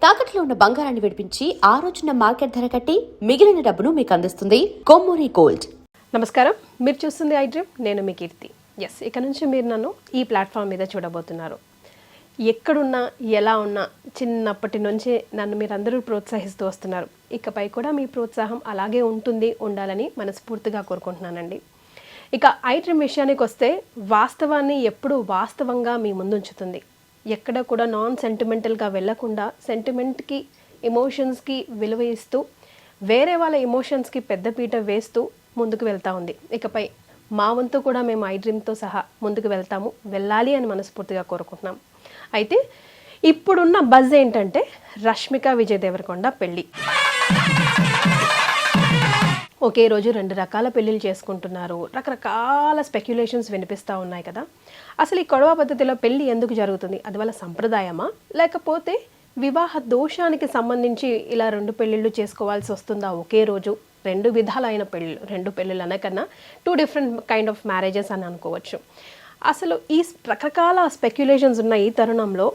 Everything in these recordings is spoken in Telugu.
తాకట్లో ఉన్న బంగారాన్ని విడిపించి ఆ రోజున మార్కెట్ ధర కట్టి మిగిలిన డబ్బును మీకు అందిస్తుంది కొమ్మూరి గోల్డ్. నమస్కారం, మీరు చూస్తుంది ఐ డ్రీమ్. నేను మీ కీర్తి. ఇక నుంచి మీరు నన్ను ఈ ప్లాట్ఫామ్ మీద చూడబోతున్నారు. ఎక్కడున్నా ఎలా ఉన్నా చిన్నప్పటి నుంచి నన్ను మీరందరూ ప్రోత్సహిస్తూ వస్తున్నారు. ఇకపై కూడా మీ ప్రోత్సాహం అలాగే ఉండాలని మనస్ఫూర్తిగా కోరుకుంటున్నానండి. ఇక ఐ డ్రీమ్ విషయానికి వస్తే వాస్తవాన్ని ఎప్పుడూ వాస్తవంగా మీ ముందుంచుతుంది. ఎక్కడ కూడా నాన్ సెంటిమెంటల్గా వెళ్లకుండా సెంటిమెంట్కి ఎమోషన్స్కి విలువ ఇస్తూ వేరే వాళ్ళ ఎమోషన్స్కి పెద్దపీట వేస్తూ ముందుకు వెళ్తూ ఉంది. ఇకపై మా వంతు కూడా మేము ఐ డ్రీమ్తో సహా ముందుకు వెళ్ళాలి అని మనస్ఫూర్తిగా కోరుకుంటున్నాం. అయితే ఇప్పుడున్న బజ్ ఏంటంటే రష్మిక విజయ్ దేవరకొండ పెళ్ళి. ఒకే రోజు 2 రకాల పెళ్ళిళ్ళు చేసుకుంటున్నారు. రకరకాల స్పెక్యులేషన్స్ వినిపిస్తూ ఉన్నాయి కదా. అసలు ఈ కొడవ పద్ధతిలో పెళ్ళి ఎందుకు జరుగుతుంది? అది వాళ్ళ సంప్రదాయమా, లేకపోతే వివాహ దోషానికి సంబంధించి ఇలా 2 పెళ్ళిళ్ళు చేసుకోవాల్సి వస్తుందా ఒకే రోజు? 2 విధాలైన పెళ్ళిళ్ళు, 2 పెళ్ళిళ్ళు అనకన్నా 2 డిఫరెంట్ కైండ్ ఆఫ్ మ్యారేజెస్ అని అనుకోవచ్చు. అసలు ఈ రకరకాల స్పెక్యులేషన్స్ ఉన్న ఈ తరుణంలో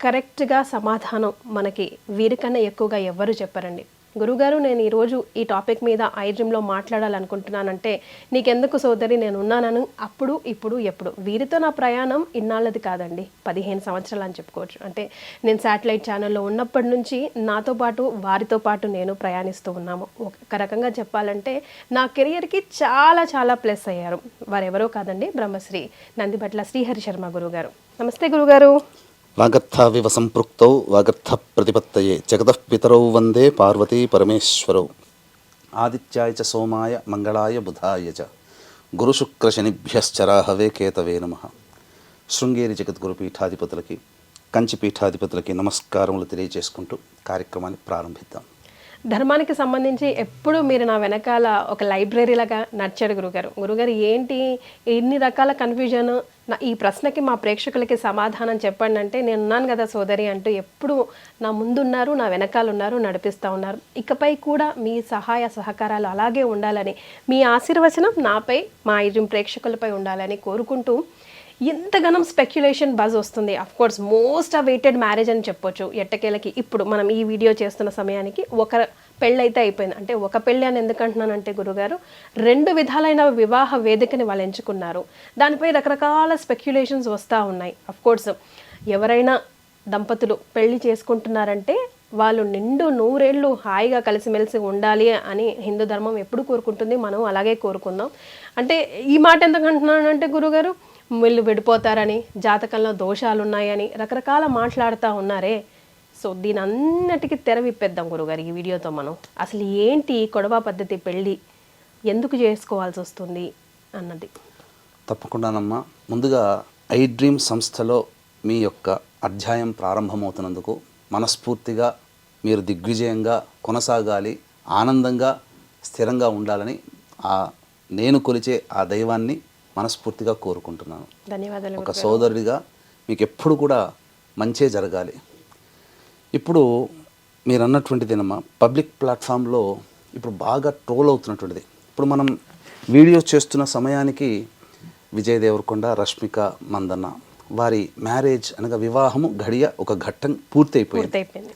కరెక్ట్గా సమాధానం మనకి వీరికన్నా ఎక్కువగా ఎవ్వరు చెప్పరండి. గురుగారు, నేను ఈరోజు ఈ టాపిక్ మీద ఐ డ్రీమ్లో మాట్లాడాలనుకుంటున్నానంటే నీకెందుకు సోదరి, నేను ఉన్నానని అప్పుడు ఇప్పుడు ఎప్పుడు. వీరితో నా ప్రయాణం ఇన్నాళ్ళది కాదండి, 15 సంవత్సరాలు అని చెప్పుకోవచ్చు. అంటే నేను శాటిలైట్ ఛానల్లో ఉన్నప్పటి నుంచి నాతో పాటు వారితో పాటు నేను ప్రయాణిస్తూ ఉన్నాము. ఒక రకంగా చెప్పాలంటే నా కెరియర్కి చాలా చాలా ప్లస్ అయ్యారు. వారెవరో కాదండి, బ్రహ్మశ్రీ నందిబట్ల శ్రీహరి శర్మ గురుగారు. నమస్తే గురుగారు. వాగర్థావివ సంపృక్తౌ వాగర్థ ప్రతిపత్తయే జగతః పితరౌ వందే పార్వతీ పరమేశ్వరౌ ఆదిత్యాయ చ సోమాయ మంగళాయ బుధాయ చ గురుశుక్రశనిభ్యశ్చరాహవే కేతవే నమః. శృంగేరి జగద్గురు పీఠాధిపతులకి, కంచి పీఠాధిపతులకి నమస్కారములు తెలియజేసుకుంటూ కార్యక్రమాన్ని ప్రారంభిద్దాం. ధర్మానికి సంబంధించి ఎప్పుడు మీరు నా వెనకాల ఒక లైబ్రరీలాగా నడిచాడు గురుగారు. ఏంటి ఇన్ని రకాల కన్ఫ్యూజన్? ఈ ప్రశ్నకి మా ప్రేక్షకులకి సమాధానం చెప్పండి అంటే నేను ఉన్నాను కదా సోదరి అంటూ ఎప్పుడు నా ముందున్నారు, నా వెనకాల ఉన్నారు, నడిపిస్తూ ఉన్నారు. ఇకపై కూడా మీ సహాయ సహకారాలు అలాగే ఉండాలని, మీ ఆశీర్వచనం నాపై, మా ఐ డ్రీమ్ ప్రేక్షకులపై ఉండాలని కోరుకుంటూ ఎంతగానో స్పెక్యులేషన్ బజ్ వస్తుంది. అఫ్కోర్స్ మోస్ట్ అవైటెడ్ మ్యారేజ్ అని చెప్పొచ్చు ఎట్టకేలకి. ఇప్పుడు మనం ఈ వీడియో చేస్తున్న సమయానికి ఒక పెళ్ళి అయితే అయిపోయింది. అంటే ఒక పెళ్ళి అని ఎందుకంటున్నానంటే గురుగారు, 2 విధాలైన వివాహ వేదికని వాళ్ళు ఎంచుకున్నారు. దానిపై రకరకాల స్పెక్యులేషన్స్ వస్తూ ఉన్నాయి. అఫ్కోర్స్ ఎవరైనా దంపతులు పెళ్లి చేసుకుంటున్నారంటే వాళ్ళు నిండు 100 ఏళ్ళు హాయిగా కలిసిమెలిసి ఉండాలి అని హిందూ ధర్మం ఎప్పుడు కోరుకుంటుంది. మనం అలాగే కోరుకుందాం. అంటే ఈ మాట ఎందుకు అంటున్నానంటే గురుగారు, వీళ్ళు విడిపోతారని, జాతకంలో దోషాలు ఉన్నాయని రకరకాల మాట్లాడుతూ ఉన్నారే. సో దీని అన్నిటికీ తెర విప్పేద్దాం గురుగారు ఈ వీడియోతో. మనం అసలు ఏంటి కొడవ పద్ధతి పెళ్ళి, ఎందుకు చేసుకోవాల్సి వస్తుంది అన్నది. తప్పకుండానమ్మా. ముందుగా ఐ డ్రీమ్ సంస్థలో మీ యొక్క అధ్యాయం ప్రారంభమవుతున్నందుకు మనస్ఫూర్తిగా మీరు దిగ్విజయంగా కొనసాగాలి, ఆనందంగా స్థిరంగా ఉండాలని నేను కొలిచే ఆ దైవాన్ని మనస్ఫూర్తిగా కోరుకుంటున్నాను. ధన్యవాదాలు. ఒక సోదరుడిగా మీకు ఎప్పుడు కూడా మంచే జరగాలి. ఇప్పుడు మీరు అన్నటువంటిదేనమ్మా, పబ్లిక్ ప్లాట్ఫామ్లో ఇప్పుడు బాగా ట్రోల్ అవుతున్నటువంటిది. ఇప్పుడు మనం వీడియో చేస్తున్న సమయానికి విజయ్ దేవరకొండ, రష్మిక మందన్న వారి మ్యారేజ్ అనగా వివాహము ఒక ఘట్టం పూర్తయిపోయింది.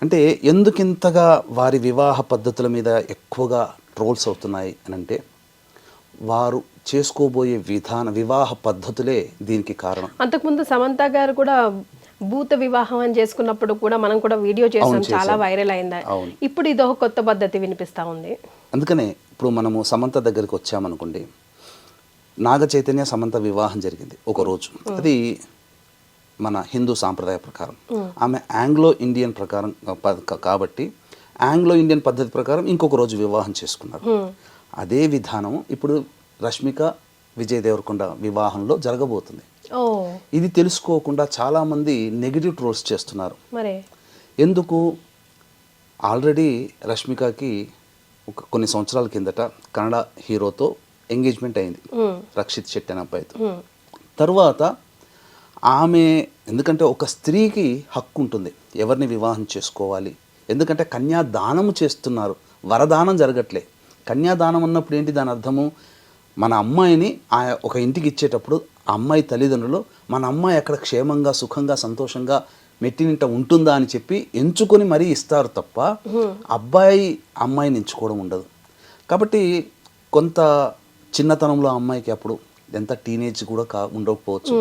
అంటే ఎందుకింతగా వారి వివాహ పద్ధతుల మీద ఎక్కువగా ట్రోల్స్ అవుతున్నాయి అని అంటే వారు చేసుకోబోయే వివాహ పద్ధతులే దీనికి కారణం. అంతకుముందు సమంత గారు కూడా భూత వివాహం అని చేసుకున్నప్పుడు కూడా మనం కూడా వీడియో చేసాం, చాలా వైరల్ అయింది. ఇప్పుడు ఇదో కొత్త పద్ధతి వినిపిస్తా ఉంది. అందుకనే ఇప్పుడు మనము సమంత దగ్గరికి వచ్చామనుకోండి, నాగ చైతన్య సమంత వివాహం జరిగింది ఒక రోజు. అది మన హిందూ సాంప్రదాయ ప్రకారం. ఆమె ఆంగ్లో ఇండియన్ ప్రకారం కాబట్టి ఆంగ్లో ఇండియన్ పద్ధతి ప్రకారం ఇంకొక రోజు వివాహం చేసుకున్నారు. అదే విధానం ఇప్పుడు రష్మిక విజయ్ దేవరకొండ వివాహంలో జరగబోతుంది. ఇది తెలుసుకోకుండా చాలామంది నెగిటివ్ ట్రోల్స్ చేస్తున్నారు. ఎందుకు? ఆల్రెడీ రష్మికకి కొన్ని సంవత్సరాల కిందట కన్నడ హీరోతో ఎంగేజ్మెంట్ అయింది, రక్షిత్ శెట్టి అనే అబ్బాయితో. తర్వాత ఆమె, ఎందుకంటే ఒక స్త్రీకి హక్కు ఉంటుంది ఎవరిని వివాహం చేసుకోవాలి. ఎందుకంటే కన్యాదానము చేస్తున్నారు, వరదానం జరగట్లే. కన్యాదానం అన్నప్పుడు ఏంటి దాని అర్థము? మన అమ్మాయిని ఒక ఇంటికి ఇచ్చేటప్పుడు ఆ అమ్మాయి తల్లిదండ్రులు మన అమ్మాయి అక్కడ క్షేమంగా, సుఖంగా, సంతోషంగా మెట్టినింట ఉంటుందా అని చెప్పి ఎంచుకొని మరీ ఇస్తారు తప్ప అబ్బాయి అమ్మాయిని ఎంచుకోవడం ఉండదు. కాబట్టి కొంత చిన్నతనంలో అమ్మాయికి అప్పుడు ఎంత టీనేజ్ కూడా ఉండకపోవచ్చు,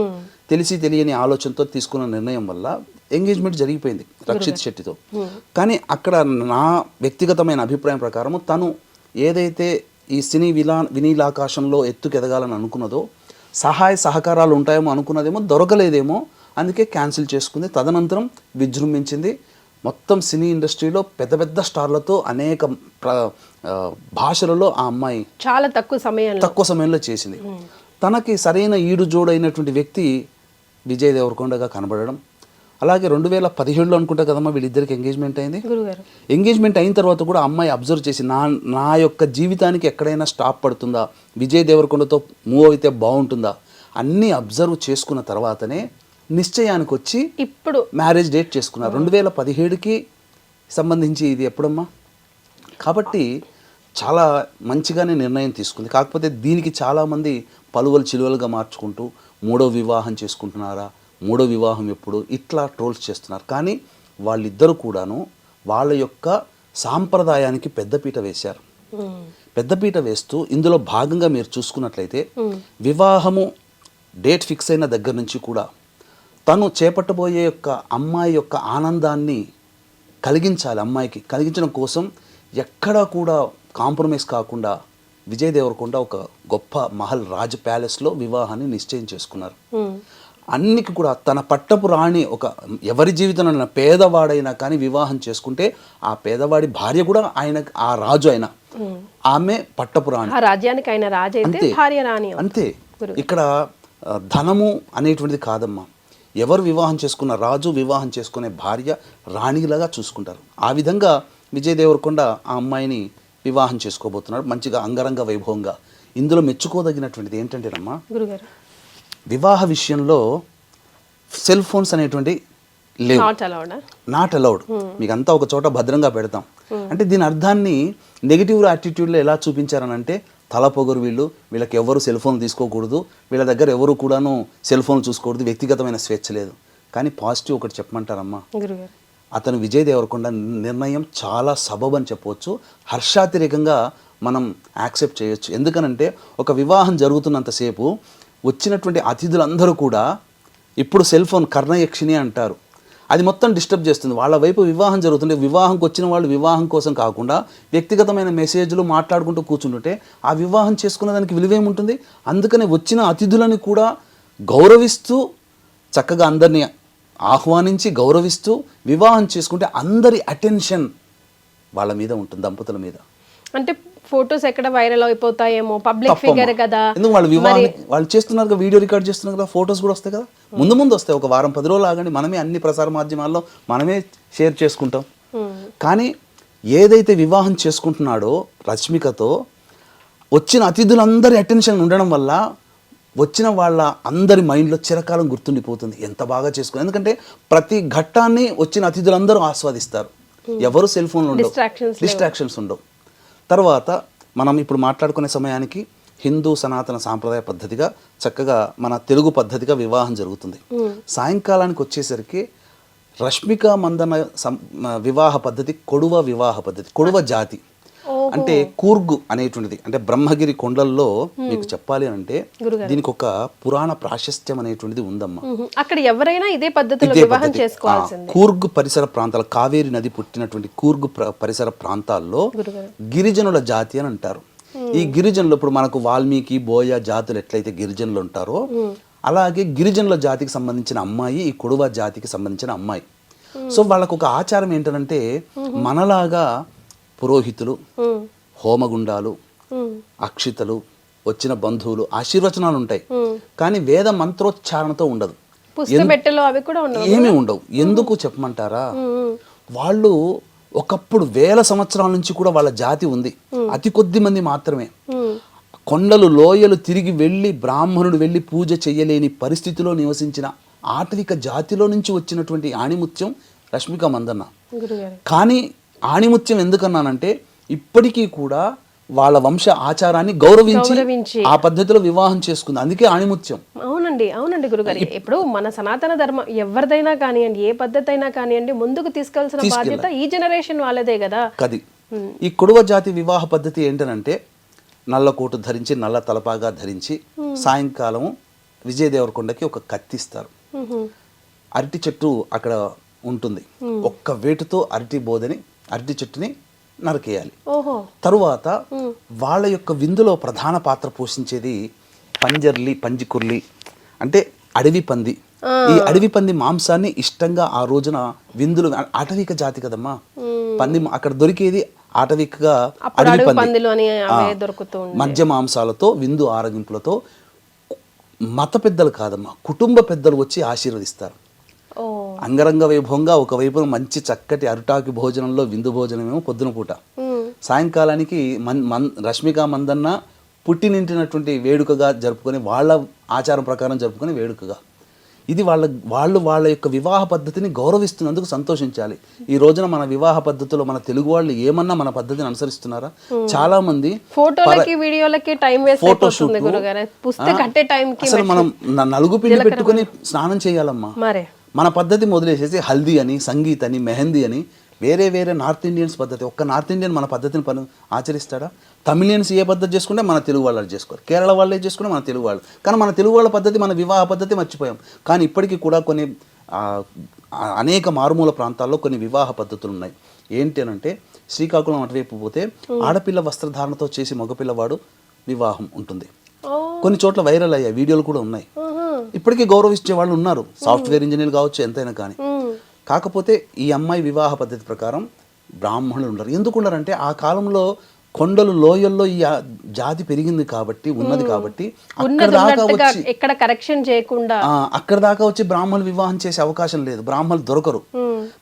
తెలిసి తెలియని ఆలోచనతో తీసుకున్న నిర్ణయం వల్ల ఎంగేజ్మెంట్ జరిగిపోయింది రక్షిత్ శెట్టితో. కానీ అక్కడ నా వ్యక్తిగతమైన అభిప్రాయం ప్రకారం తను ఏదైతే ఈ సినీ వినీలాకాశంలో ఎత్తుకెదగాలని అనుకున్నదో, సహాయ సహకారాలు ఉంటాయేమో అనుకున్నదేమో దొరకలేదేమో, అందుకే క్యాన్సిల్ చేసుకుంది. తదనంతరం విజృంభించింది. మొత్తం సినీ ఇండస్ట్రీలో పెద్ద పెద్ద స్టార్లతో అనేక భాషలలో ఆ అమ్మాయి చాలా తక్కువ సమయంలో చేసింది. తనకి సరైన ఈడు జోడైనటువంటి వ్యక్తి విజయ్ దేవరకొండగా కనబడడం. అలాగే 2017లో అనుకుంటా కదమ్మా వీళ్ళిద్దరికి ఎంగేజ్మెంట్ అయింది. ఎంగేజ్మెంట్ అయిన తర్వాత కూడా అమ్మాయి అబ్జర్వ్ చేసి నా యొక్క జీవితానికి ఎక్కడైనా స్టాప్ పడుతుందా, విజయ్ దేవరకొండతో మూవ్ అయితే బాగుంటుందా అన్నీ అబ్జర్వ్ చేసుకున్న తర్వాతనే నిశ్చయానికి వచ్చి ఇప్పుడు మ్యారేజ్ డేట్ చేసుకున్నారు. 2017కి సంబంధించి ఇది ఎప్పుడమ్మా. కాబట్టి చాలా మంచిగానే నిర్ణయం తీసుకుంది. కాకపోతే దీనికి చాలామంది పలువలు చిలువలుగా మార్చుకుంటూ మూడో వివాహం చేసుకుంటున్నారా, మూడో వివాహం ఎప్పుడు, ఇట్లా ట్రోల్స్ చేస్తున్నారు. కానీ వాళ్ళిద్దరూ కూడాను వాళ్ళ యొక్క సాంప్రదాయానికి పెద్దపీట వేశారు. పెద్దపీట వేస్తూ ఇందులో భాగంగా మీరు చూసుకున్నట్లయితే వివాహము డేట్ ఫిక్స్ అయిన దగ్గర నుంచి కూడా తను చేపట్టబోయే యొక్క అమ్మాయి యొక్క ఆనందాన్ని కలిగించాలి, అమ్మాయికి కలిగించడం కోసం ఎక్కడా కూడా కాంప్రమైజ్ కాకుండా విజయ్ దేవరకొండ ఒక గొప్ప మహల్ రాజ్ ప్యాలెస్లో వివాహాన్ని నిశ్చయం చేసుకున్నారు. అన్నికి కూడా తన పట్టపు రాణి, ఒక ఎవరి జీవితంలో పేదవాడైనా కానీ వివాహం చేసుకుంటే ఆ పేదవాడి భార్య కూడా ఆయన ఆ రాజు అయినా ఆమె పట్టపు రాణి, రాజ్యానికి ఆయన రాజు అయితే భార్య రాణి అంతే. ఇక్కడ ధనము అనేటువంటిది కాదమ్మా. ఎవరు వివాహం చేసుకున్న రాజు వివాహం చేసుకునే భార్య రాణిలాగా చూసుకుంటారు. ఆ విధంగా విజయ్ దేవరకొండ ఆ అమ్మాయిని వివాహం చేసుకోబోతున్నాడు మంచిగా అంగరంగ వైభవంగా. ఇందులో మెచ్చుకోదగినటువంటిది ఏంటంటేనమ్మా, వివాహ విషయంలో సెల్ ఫోన్స్ అనేటువంటి లేవు, నాట్ అలౌడ్. మీకు అంతా ఒక చోట భద్రంగా పెడతాం అంటే దీని అర్థాన్ని నెగిటివ్ యాటిట్యూడ్లో ఎలా చూపించారనంటే, తల పొగరు వీళ్ళకి ఎవరు సెల్ ఫోన్ తీసుకోకూడదు, వీళ్ళ దగ్గర ఎవరు కూడాను సెల్ ఫోన్ చూసుకోకూడదు, వ్యక్తిగతమైన స్వేచ్ఛ లేదు. కానీ పాజిటివ్ ఒకటి చెప్పమంటారమ్మా, అతను విజయ్ దేవరకొండ నిర్ణయం చాలా సబబ్ అని చెప్పవచ్చు, హర్షాతిరేకంగా మనం యాక్సెప్ట్ చేయొచ్చు. ఎందుకనంటే ఒక వివాహం జరుగుతున్నంతసేపు వచ్చినటువంటి అతిథులందరూ కూడా ఇప్పుడు సెల్ ఫోన్ కర్ణయక్షిణి అంటారు, అది మొత్తం డిస్టర్బ్ చేస్తుంది. వాళ్ళ వైపు వివాహం జరుగుతుంటే వివాహంకి వచ్చిన వాళ్ళు వివాహం కోసం కాకుండా వ్యక్తిగతమైన మెసేజ్లు మాట్లాడుకుంటూ కూర్చుంటుంటే ఆ వివాహం చేసుకున్న దానికి విలువేముంటుంది. అందుకని వచ్చిన అతిథులని కూడా గౌరవిస్తూ చక్కగా అందరినీ ఆహ్వానించి గౌరవిస్తూ వివాహం చేసుకుంటే అందరి అటెన్షన్ వాళ్ళ మీద ఉంటుంది, దంపతుల మీద. అంటే ఫొటోస్ ఎక్కడ వైరల్ అయిపోతాయేమో, పబ్లిక్ ఫిగర్ కదా, ఎందుకు వాళ్ళు వివాహం వాళ్ళు చేస్తున్నారు కదా, వీడియో రికార్డ్ చేస్తున్నారు కదా, ఫొటోస్ కూడా వస్తాయి కదా, ముందు వస్తాయి. ఒక వారం 10 రోజులు ఆగండి, మనమే అన్ని ప్రసార మాధ్యమాల్లో మనమే షేర్ చేసుకుంటాం. కానీ ఏదైతే వివాహం చేసుకుంటున్నాడో రష్మికతో వచ్చిన అతిథులందరి అటెన్షన్ ఉండడం వల్ల వచ్చిన వాళ్ళ అందరి మైండ్లో చిరకాలం గుర్తుండిపోతుంది, ఎంత బాగా చేసుకుని. ఎందుకంటే ప్రతి ఘట్టాన్ని వచ్చిన అతిథులందరూ ఆస్వాదిస్తారు, ఎవరు సెల్ ఫోన్లు ఉండవు, డిస్ట్రాక్షన్స్ ఉండవు. తర్వాత మనం ఇప్పుడు మాట్లాడుకునే సమయానికి హిందూ సనాతన సాంప్రదాయ పద్ధతిగా చక్కగా మన తెలుగు పద్ధతిగా వివాహం జరుగుతుంది. సాయంకాలానికి వచ్చేసరికి రష్మిక మందన వివాహ పద్ధతి కొడువ వివాహ పద్ధతి, కొడువ జాతి అంటే కూర్గు అనేటువంటిది. అంటే బ్రహ్మగిరి కొండల్లో మీకు చెప్పాలి అంటే దీనికి ఒక పురాణ ప్రాశస్త్యం అనేటువంటిది ఉందమ్మా. అక్కడ ఎవరైనా ఇదే పద్ధతిలో వివాహం చేసుకోవాల్సిందే. కూర్గు పరిసర ప్రాంతాలు, కావేరి నది పుట్టినటువంటి కూర్గు పరిసర ప్రాంతాల్లో గిరిజనుల జాతి అని అంటారు. ఈ గిరిజనులు ఇప్పుడు మనకు వాల్మీకి బోయ జాతులు ఎట్లయితే గిరిజనులు ఉంటారో అలాగే గిరిజనుల జాతికి సంబంధించిన అమ్మాయి ఈ కొడువ జాతికి సంబంధించిన అమ్మాయి. సో వాళ్ళకు ఒక ఆచారం ఏంటంటే మనలాగా పురోహితులు, హోమగుండాలు, అక్షితలు, వచ్చిన బంధువులు ఆశీర్వచనాలు ఉంటాయి. కానీ వేద మంత్రోచ్చారణతో ఉండదు, ఏమీ ఉండవు. ఎందుకు చెప్పమంటారా, వాళ్ళు ఒకప్పుడు 1000 సంవత్సరాల నుంచి కూడా వాళ్ళ జాతి ఉంది, అతి కొద్ది మంది మాత్రమే. కొండలు లోయలు తిరిగి వెళ్ళి బ్రాహ్మణుడు వెళ్ళి పూజ చెయ్యలేని పరిస్థితిలో నివసించిన ఆటవిక జాతిలో నుంచి వచ్చినటువంటి ఆణిముత్యం రష్మిక మందన్న. కానీ ఆణిముత్యం ఎందుకన్నానంటే ఇప్పటికీ కూడా వాళ్ళ వంశ ఆచారాన్ని గౌరవించి ఆ పద్ధతిలో వివాహం చేసుకుంది. అందుకే ఆణిముత్యం. అవునండి గురుగారు. ఇప్పుడు మన సనాతన ధర్మం ఎవరిదైనా కానివ్వండి, ఏ పద్ధతి అయినా కానివ్వండి, ముందుకు తీసుకెళ్లాల్సిన బాధ్యత ఈ జనరేషన్ వాళ్ళదే కదా. కది ఈ కొడవ జాతి వివాహ పద్ధతి ఏంటనంటే నల్ల కోటు ధరించి నల్ల తలపాగా ధరించి సాయంకాలం విజయ దేవరకొండకి ఒక కత్తిస్తారు. అరటి చెట్టు అక్కడ ఉంటుంది. ఒక్క వేటుతో అరటి చెట్టుని నరికేయాలి. తరువాత వాళ్ళ యొక్క విందులో ప్రధాన పాత్ర పోషించేది పంజికుర్లి అంటే అడవి పంది. ఈ అడవి పంది మాంసాన్ని ఇష్టంగా ఆ రోజున విందులు, ఆటవిక జాతి కదమ్మా పంది, అక్కడ దొరికేది ఆటవికగా అడవి పంది. మధ్య మాంసాలతో విందు ఆరగింపులతో మత పెద్దలు కాదమ్మా, కుటుంబ పెద్దలు వచ్చి ఆశీర్వదిస్తారు. అంగరంగ వైభవంగా ఒకవైపున మంచి చక్కటి అరుటాకి భోజనంలో విందు భోజనమేమో పొద్దున పూట, సాయంకాలానికి రష్మిక మందన్న పుట్టినింటినటువంటి వేడుకగా జరుపుకొని వాళ్ళ ఆచారం ప్రకారం జరుపుకొని వేడుకగా. ఇది వాళ్ళ యొక్క వివాహ పద్ధతిని గౌరవిస్తున్నందుకు సంతోషించాలి. ఈ రోజున మన వివాహ పద్ధతిలో మన తెలుగు వాళ్ళు ఏమన్నా మన పద్ధతిని అనుసరిస్తున్నారా? చాలా మంది ఫోటోలకి వీడియోలకి టైం వేస్ట్ అయిపోతుంది గురుగారు. అసలు మనం నలుగు పిండి పెట్టుకుని స్నానం చేయాలమ్మా. మన పద్ధతి మొదలేసేసి హల్దీ అని, సంగీత్ అని, మెహందీ అని వేరే నార్త్ ఇండియన్స్ పద్ధతి. ఒక్క నార్త్ ఇండియన్ మన పద్ధతిని ఆచరిస్తాడా? తమిళియన్స్ ఏ పద్ధతి చేసుకుంటే మన తెలుగు వాళ్ళు చేసుకోరు, కేరళ వాళ్ళే చేసుకుంటే మన తెలుగు వాళ్ళు. కానీ మన తెలుగు వాళ్ళ పద్ధతి, మన వివాహ పద్ధతి మర్చిపోయాం. కానీ ఇప్పటికీ కూడా కొన్ని అనేక మారుమూల ప్రాంతాల్లో కొన్ని వివాహ పద్ధతులు ఉన్నాయి. ఏంటి అనంటే శ్రీకాకుళం అటువైపు పోతే ఆడపిల్ల వస్త్రధారణతో చేసి మగపిల్లవాడు వివాహం ఉంటుంది. కొన్ని చోట్ల వైరల్ అయ్యాయి, వీడియోలు కూడా ఉన్నాయి. ఇప్పటికీ గౌరవించే వాళ్ళు ఉన్నారు, సాఫ్ట్వేర్ ఇంజనీర్ కావచ్చు, ఎంతైనా కానీ. కాకపోతే ఈ అమ్మాయి వివాహ పద్ధతి ప్రకారం బ్రాహ్మణులు ఉండరు. ఎందుకు ఉండరంటే ఆ కాలంలో కొండలు లోయల్లో ఈ జాతి పెరిగింది కాబట్టి, ఉన్నది కాబట్టి అక్కడ దాకా వచ్చి బ్రాహ్మణులు వివాహం చేసే అవకాశం లేదు, బ్రాహ్మణులు దొరకరు.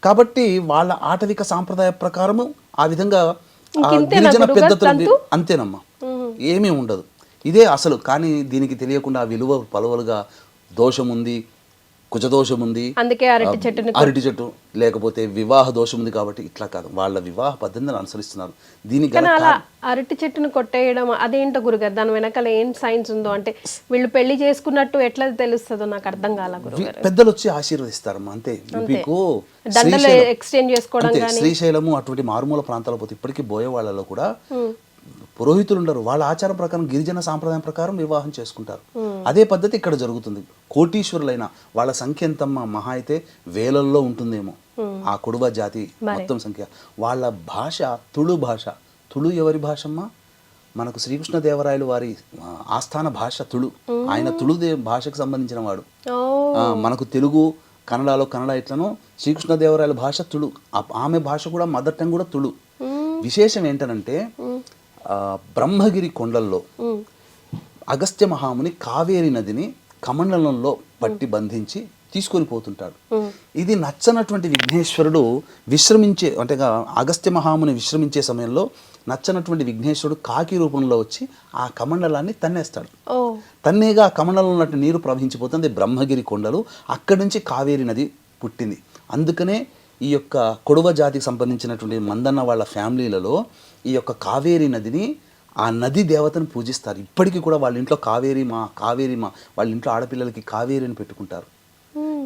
కాబట్టి వాళ్ళ ఆటవిక సాంప్రదాయ ప్రకారము ఆ విధంగా గిరిజన పెద్దతులు అంతేనమ్మా, ఏమీ ఉండదు. ఇదే అసలు. కానీ దీనికి తెలియకుండా విలువ పలువలుగా దోషం ఉంది, కుజదోషం ఉంది, అందుకే అరటి చెట్టు, లేకపోతే వివాహ దోషం ఉంది కాబట్టి ఇట్లా కాదు, వాళ్ళ వివాహ పద్ధతిని అనుసరిస్తున్నారు. దీనికి అరటి చెట్టును కొట్టేయడం అదేంటో గురుగారు, దాని వెనకాల ఏం సైన్స్ ఉందో, అంటే వీళ్ళు పెళ్లి చేసుకున్నట్టు ఎట్లా తెలుస్తుందో నాకు అర్థం కాల గురుగారు. పెద్దలు వచ్చి ఆశీర్వదిస్తారమ్మా, అంతే. మీకు ఎక్స్చేంజ్ చేసుకోవడం కానీ, శ్రీశైలము అటువంటి మారుమూల ప్రాంతాల పోతే ఇప్పటికీ బోయే వాళ్ళలో కూడా పురోహితులు ఉండరు. వాళ్ళ ఆచారం ప్రకారం, గిరిజన సాంప్రదాయం ప్రకారం వివాహం చేసుకుంటారు. అదే పద్ధతి ఇక్కడ జరుగుతుంది. కోటీశ్వరులైన వాళ్ళ సంఖ్య ఎంతమ్మా, మహా అయితే వేలల్లో ఉంటుందేమో ఆ కొడువ జాతి మొత్తం సంఖ్య. వాళ్ళ భాష తుళు భాష. తుళు ఎవరి భాషమ్మా? మనకు శ్రీకృష్ణదేవరాయలు వారి ఆస్థాన భాష తుళు. ఆయన తుళు భాషకు సంబంధించిన వాడు. మనకు తెలుగు, కన్నడలో కన్నడ ఇట్లను, శ్రీకృష్ణదేవరాయల భాష తుళు. ఆమె భాష కూడా మదర్ టంగ్ కూడా తుళు. విశేషం ఏంటనంటే బ్రహ్మగిరి కొండల్లో అగస్త్య మహాముని కావేరి నదిని కమండలంలో పట్టి బంధించి తీసుకొని పోతుంటాడు. ఇది నచ్చనటువంటి విఘ్నేశ్వరుడు విశ్రమించే, అంటే అగస్త్య మహాముని విశ్రమించే సమయంలో నచ్చనటువంటి విఘ్నేశ్వరుడు కాకి రూపంలో వచ్చి ఆ కమండలాన్ని తన్నేస్తాడు. తన్నేగా ఆ కమండలంలో ఉన్నట్టు నీరు ప్రవహించిపోతుంది బ్రహ్మగిరి కొండలు. అక్కడి నుంచి కావేరి నది పుట్టింది. అందుకనే ఈ యొక్క కొడవ జాతికి సంబంధించినటువంటి మందన్న వాళ్ళ ఫ్యామిలీలలో ఈ యొక్క కావేరి నదిని, ఆ నది దేవతను పూజిస్తారు. ఇప్పటికీ కూడా వాళ్ళ ఇంట్లో కావేరి మా వాళ్ళ ఇంట్లో ఆడపిల్లలకి కావేరిని పెట్టుకుంటారు.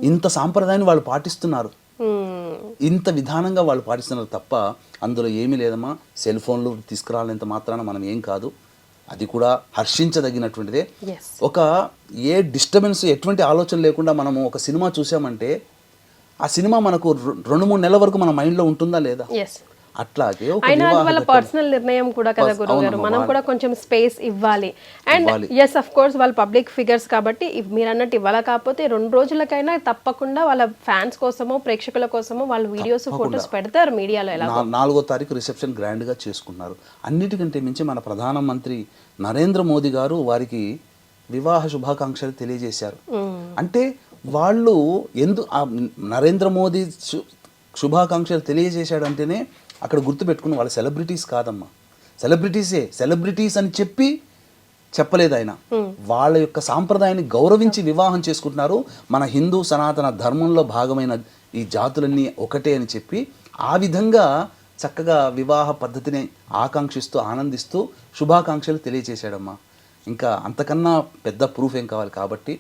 ఇంత సాంప్రదాయాన్ని వాళ్ళు పాటిస్తున్నారు, ఇంత విధానంగా వాళ్ళు పాటిస్తున్నారు తప్ప అందులో ఏమీ లేదమ్మా. సెల్ ఫోన్లు తీసుకురాలేంత మాత్రాన మనం ఏం కాదు. అది కూడా హర్షించదగినటువంటిదే. ఒక ఏ డిస్టర్బెన్స్, ఎటువంటి ఆలోచన లేకుండా మనము ఒక సినిమా చూసామంటే ఆ సినిమా మనకు 2-3 నెలల వరకు మన మైండ్లో ఉంటుందా లేదా? అట్లాగే వాళ్ళ పర్సనల్ నిర్ణయం కూడా కదా గురుగారు, మనం కూడా కొంచెం స్పేస్ ఇవ్వాలి. అండ్ ఎస్ అఫ్ కోర్స్ వాళ్ళు పబ్లిక్ ఫిగర్స్ కాబట్టి మీరు అన్నట్టు ఇవ్వాలి. కాకపోతే 2 రోజులకైనా తప్పకుండా వాళ్ళ ఫ్యాన్స్ కోసమో, ప్రేక్షకుల కోసమో వాళ్ళు వీడియోస్, ఫొటోస్ పెడతారు మీడియాలో. ఎలా 4వ తారీఖు రిసెప్షన్ గ్రాండ్ గా చేసుకున్నారు. అన్నిటికంటే మించి మన ప్రధానమంత్రి నరేంద్ర మోదీ గారు వారికి వివాహ శుభాకాంక్షలు తెలియజేశారు. అంటే వాళ్ళు నరేంద్ర మోదీ శుభాకాంక్షలు తెలియజేశాడంటేనే అక్కడ గుర్తుపెట్టుకుని వాళ్ళ సెలబ్రిటీస్ కాదమ్మా, సెలబ్రిటీస్ అని చెప్పలేదు ఆయన. వాళ్ళ యొక్క సాంప్రదాయాన్ని గౌరవించి వివాహం చేసుకుంటున్నారు. మన హిందూ సనాతన ధర్మంలో భాగమైన ఈ జాతులన్నీ ఒకటే అని చెప్పి ఆ విధంగా చక్కగా వివాహ పద్ధతిని ఆకాంక్షిస్తూ ఆనందిస్తూ శుభాకాంక్షలు తెలియజేశాడమ్మా. ఇంకా అంతకన్నా పెద్ద ప్రూఫ్ ఏం కావాలి. కాబట్టి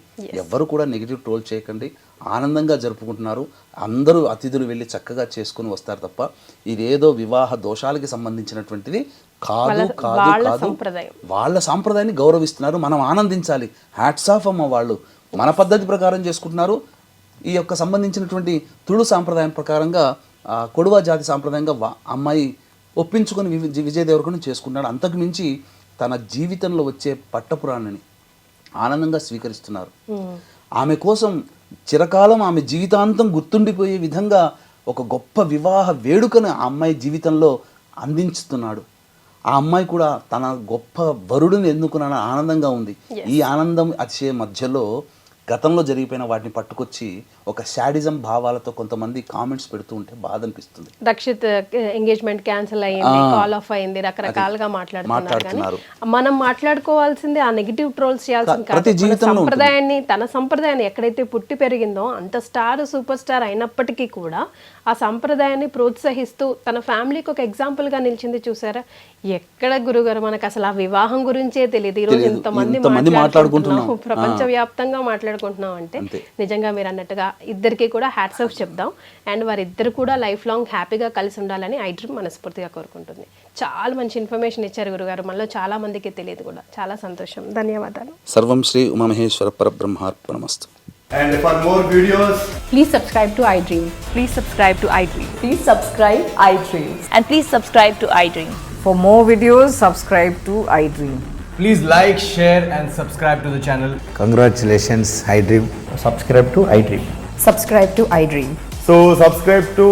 ఎవ్వరు కూడా నెగిటివ్ ట్రోల్ చేయకండి, ఆనందంగా జరుపుకుంటున్నారు. అందరూ అతిథులు వెళ్ళి చక్కగా చేసుకుని వస్తారు తప్ప ఇదేదో వివాహ దోషాలకి సంబంధించినటువంటిది కాదు కాదు కాదు. వాళ్ళ సాంప్రదాయాన్ని గౌరవిస్తున్నారు, మనం ఆనందించాలి. హ్యాట్స్ ఆఫ్ అమ్మ, వాళ్ళు మన పద్ధతి ప్రకారం చేసుకుంటున్నారు. ఈ యొక్క సంబంధించినటువంటి తుళు సాంప్రదాయం ప్రకారంగా కొడువా జాతి సాంప్రదాయంగా అమ్మాయి ఒప్పించుకొని విజయ్ దేవరకొండ చేసుకుంటున్నాడు. అంతకు మించి తన జీవితంలో వచ్చే పట్టపురాణాన్ని ఆనందంగా స్వీకరిస్తున్నారు. ఆమె కోసం చిరకాలం ఆమె జీవితాంతం గుర్తుండిపోయే విధంగా ఒక గొప్ప వివాహ వేడుకను ఆ అమ్మాయి జీవితంలో అందించుతున్నాడు. ఆ అమ్మాయి కూడా తన గొప్ప వరుడిని ఎన్నుకున్న ఆనందంగా ఉంది. ఈ ఆనందం అతిశయ మధ్యలో గతంలో జరిగిపోయిన వాటిని పట్టుకొచ్చి ఒక శాడిజం భావాలతో కొంతమంది కామెంట్స్ పెడుతూ ఉంటే బాధ అనిపిస్తుంది. రక్షిత్ ఎంగేజ్మెంట్ క్యాన్సిల్ అయ్యింది, కాల్ ఆఫ్ అయింది, రకరకాలుగా మాట్లాడుతున్నారు. మనం మాట్లాడుకోవాల్సింది ఆ నెగిటివ్ ట్రోల్స్ చేయాల్సింది కాదు. తన సంప్రదాయాన్ని ఎక్కడైతే పుట్టి పెరిగిందో అంత స్టార్ సూపర్ స్టార్ అయినప్పటికీ కూడా ఆ సంప్రదాయాన్ని ప్రోత్సహిస్తూ తన ఫ్యామిలీకి ఒక ఎగ్జాంపుల్ గా నిలిచింది. చూసారా, ఎక్కడ గురుగారు మనకు అసలు ఆ వివాహం గురించే తెలియదు. ఈ రోజు ఇంతమంది మాట్లాడుకుంటున్నాం, ప్రపంచవ్యాప్తంగా మాట్లాడుకుంటున్నాం అంటే నిజంగా మీరు అన్నట్టుగా ఇద్దరికి కూడా హ్యాట్స్ ఆఫ్ చెప్దాం. అండ్ వారిద్దరు కూడా లైఫ్ లాంగ్ హ్యాపీగా కలిసి ఉండాలని ఐ డ్రీమ్ మనస్ఫూర్తిగా కోరుకుంటుంది. చాలా మంచి ఇన్ఫర్మేషన్ ఇచ్చారు గురుగారు, మనలో చాలా మందికి తెలియదు కూడా. చాలా సంతోషం, ధన్యవాదాలు. సర్వం Shri Umamaheshwara పరబ్రహ్మార్పణమస్తు. And for more videos, please subscribe to iDream. Please subscribe to iDream. Please subscribe iDream. And please subscribe to iDream. For more videos, subscribe to iDream. please like, share and subscribe to the channel. Congratulations, iDream. Subscribe to iDream. Subscribe to iDream. So subscribe to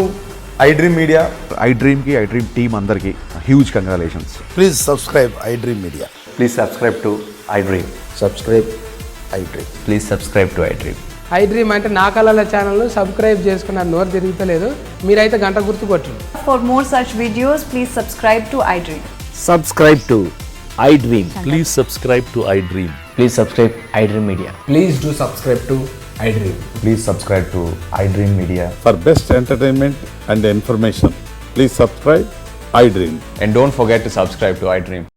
iDream Media. iDream ki iDream team andarki huge congratulations. Please subscribe iDream Media. Please subscribe to iDream. Subscribe iDream. Please subscribe to iDream. iDream అంటే నా కళల ఛానల్ను సబ్స్క్రైబ్ చేసుకున్నారు, నోరు తిరుగుతలేదు. మీరైతే గంట గుర్తు కొట్టండి. For more such videos, please subscribe to iDream. Subscribe to iDream. Please subscribe to iDream. Please subscribe iDream Media. Please do subscribe to iDream. Please subscribe to iDream Media. For best entertainment and information, please subscribe iDream. And don't forget to subscribe to iDream.